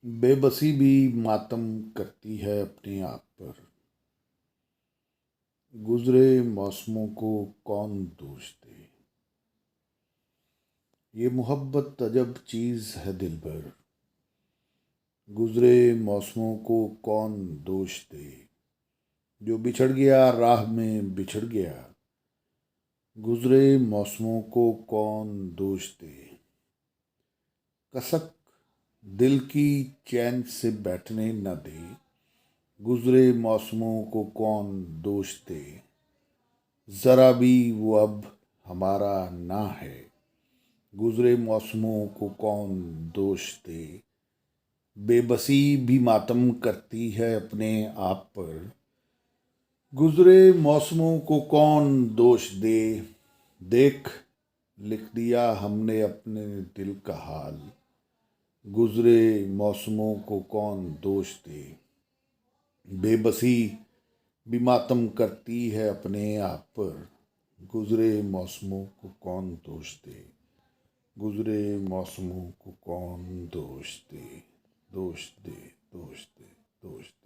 बेबसी भी मातम करती है अपने आप पर। गुजरे मौसमों को कौन दोष दे। ये मोहब्बत अजब चीज़ है दिलबर। गुजरे मौसमों को कौन दोष दे। जो बिछड़ गया राह में बिछड़ गया। गुजरे मौसमों को कौन दोष दे। कसक दिल की चैन से बैठने न दे। गुजरे मौसमों को कौन दोष दे। ज़रा भी वो अब हमारा ना है। गुजरे मौसमों को कौन दोष दे। बेबसी भी मातम करती है अपने आप पर। गुजरे मौसमों को कौन दोष दे। देख लिख दिया हमने अपने दिल का हाल। गुजरे मौसमों को कौन दोष दे। बेबसी भी मातम करती है अपने आप पर। गुजरे मौसमों को कौन दोष दे। गुजरे मौसमों को कौन दोष दे। दोष दे दोष दे दोष दे।